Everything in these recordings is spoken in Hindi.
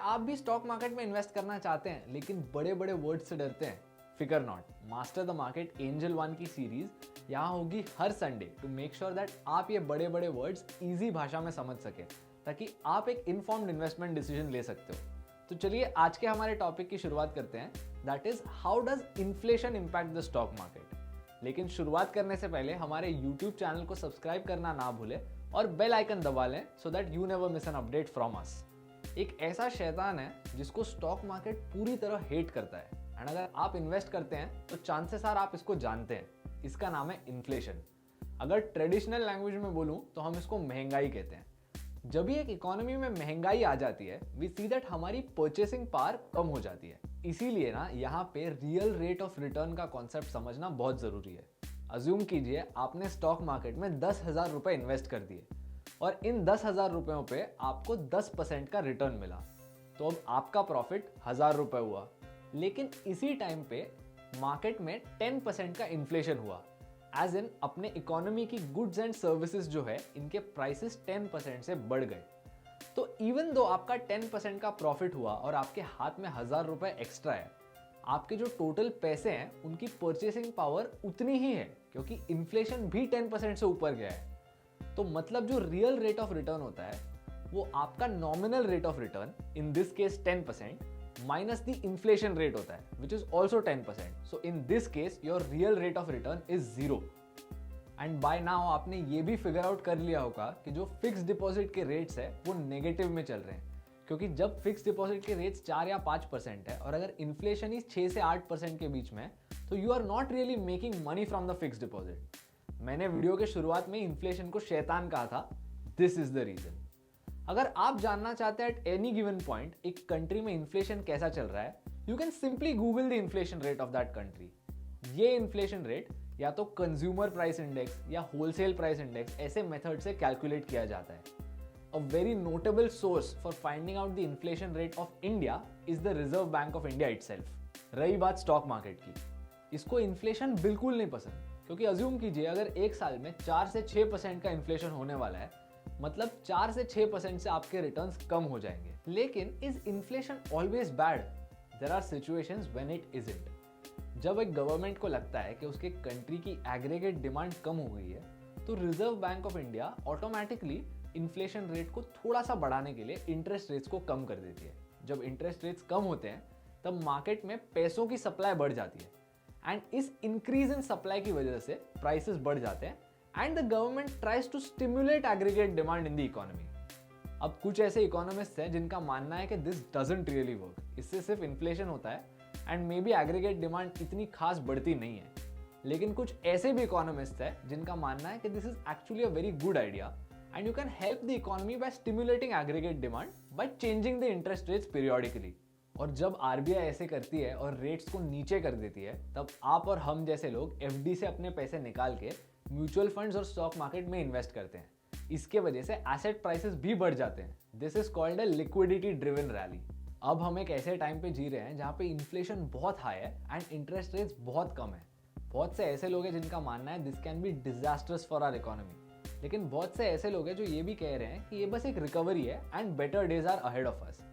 आप भी स्टॉक मार्केट में इन्वेस्ट करना चाहते हैं लेकिन बड़े बड़े वर्ड से डरते हैं? फिकर not, master the market Angel 1 की सीरीज यहाँ होगी हर Sunday to make sure that आप ये बड़े बड़े वर्ड्स इजी भाषा में समझ सके ताकि आप एक इन्फॉर्म्ड इन्वेस्टमेंट डिसीजन ले सकते हो। तो चलिए आज के हमारे टॉपिक की शुरुआत करते हैं, that is how does inflation impact the stock market. लेकिन शुरुआत करने से पहले हमारे यूट्यूब चैनल को सब्सक्राइब करना ना भूलें और बेल आइकन दबा लें so that you never miss an update from us. एक ऐसा शैतान है जिसको स्टॉक मार्केट पूरी तरह हेट करता है एंड अगर आप इन्वेस्ट करते हैं तो चांसेस आर आप इसको जानते हैं। इसका नाम है इन्फ्लेशन। अगर ट्रेडिशनल लैंग्वेज में बोलूं तो हम इसको महंगाई कहते हैं। जब भी एक इकोनॉमी में महंगाई आ जाती है वी सी दैट हमारी परचेसिंग पावर कम हो जाती है। इसीलिए ना यहाँ पे रियल रेट ऑफ रिटर्न का कॉन्सेप्ट समझना बहुत जरूरी है। अज्यूम कीजिए आपने स्टॉक मार्केट में 10,000 रुपए इन्वेस्ट कर दिए और इन 10,000 रुपयों पे आपको 10% का रिटर्न मिला, तो अब आपका प्रॉफिट 1,000 रुपए हुआ। लेकिन इसी टाइम पे मार्केट में 10% का इन्फ्लेशन हुआ, एज इन अपने इकोनॉमी की गुड्स एंड सर्विसेज जो है इनके प्राइसेस 10% से बढ़ गए। तो इवन दो आपका 10% का प्रॉफिट हुआ और आपके हाथ में 1,000 रुपए एक्स्ट्रा है, आपके जो टोटल पैसे हैं उनकी परचेसिंग पावर उतनी ही है क्योंकि इन्फ्लेशन भी 10% से ऊपर गया है। तो मतलब जो रियल रेट ऑफ रिटर्न होता है वो आपका nominal rate of return, in this case 10%, minus the inflation rate होता है which is also 10%। So in this case your real rate of return is 0। And by now आपने ये भी फिगर आउट कर लिया होगा कि जो फिक्स डिपॉजिट के रेट्स है वो नेगेटिव में चल रहे हैं, क्योंकि जब फिक्स डिपॉजिट के रेट्स 4 या 5% है और अगर इन्फ्लेशन ही 6 से 8% के बीच में, तो you are not really making money from the fix deposit. मैंने वीडियो के शुरुआत में इन्फ्लेशन को शैतान कहा था, दिस इज द रीजन। अगर आप जानना चाहते हैं एट एनी गिवन पॉइंट एक कंट्री में इन्फ्लेशन कैसा चल रहा है, you can simply Google the inflation rate of that country. ये इन्फ्लेशन रेट या तो कंज्यूमर प्राइस इंडेक्स या होलसेल प्राइस इंडेक्स ऐसे मेथड से कैलकुलेट किया जाता है। A very notable source for finding out the inflation rate of India is the reserve bank of India itself. रही बात स्टॉक मार्केट की, इसको इन्फ्लेशन बिल्कुल नहीं पसंद, क्योंकि अज्यूम कीजिए अगर एक साल में 4 से 6% का इन्फ्लेशन होने वाला है, मतलब 4 से 6% से आपके रिटर्न्स कम हो जाएंगे। लेकिन is inflation always bad? There are situations when it isn't. जब एक गवर्नमेंट को लगता है कि उसके कंट्री की एग्रीगेट डिमांड कम हो गई है, तो reserve bank of India automatically inflation rate को थोड़ा सा बढ़ाने के लिए इंटरेस्ट रेट्स को कम कर देती है। जब इंटरेस्ट रेट्स कम होते हैं तब मार्केट में पैसों की सप्लाई बढ़ जाती है एंड इस इंक्रीज इन सप्लाई की वजह से प्राइसेस बढ़ जाते हैं and the government tries to stimulate aggregate demand in the economy. अब कुछ ऐसे इकोनॉमिस्ट हैं जिनका मानना है कि this doesn't really work, इससे सिर्फ इन्फ्लेशन होता है and maybe aggregate demand इतनी खास बढ़ती नहीं है। लेकिन कुछ ऐसे भी इकोनॉमिस्ट हैं जिनका मानना है कि this is actually a very good idea and you can help the economy by stimulating aggregate demand by changing the interest rates periodically. और जब आरबीआई ऐसे करती है और रेट्स को नीचे कर देती है, तब आप और हम जैसे लोग एफडी से अपने पैसे निकाल के म्यूचुअल फंड्स और स्टॉक मार्केट में इन्वेस्ट करते हैं। इसके वजह से एसेट प्राइसेस भी बढ़ जाते हैं। This is called a liquidity driven rally. अब हम एक ऐसे टाइम पे जी रहे हैं जहाँ पे इन्फ्लेशन बहुत हाई है एंड इंटरेस्ट रेट्स बहुत कम है। बहुत से ऐसे लोग हैं जिनका मानना है this can be disasters for our economy, लेकिन बहुत से ऐसे लोग हैं जो ये भी कह रहे हैं कि ये बस एक रिकवरी है and better days are ahead of us.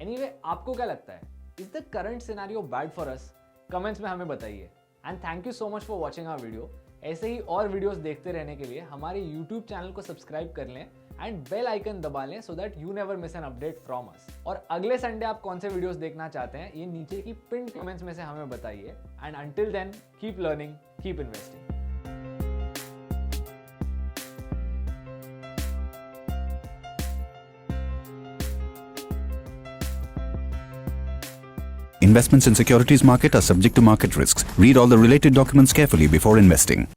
Anyway, आपको क्या लगता है, is the current scenario bad for us? Comments में हमें बताइए। And thank you so much for watching our video. ऐसे ही और वीडियोस देखते रहने के लिए हमारे YouTube चैनल को सब्सक्राइब कर लें एंड बेल आइकन दबा लें so that you never miss an update from us. और अगले संडे आप कौन से वीडियोस देखना चाहते हैं ये नीचे की पिन कमेंट्स में से हमें बताइए। And until then keep learning, keep investing. Investments in securities market are subject to market risks. Read all the related documents carefully before investing.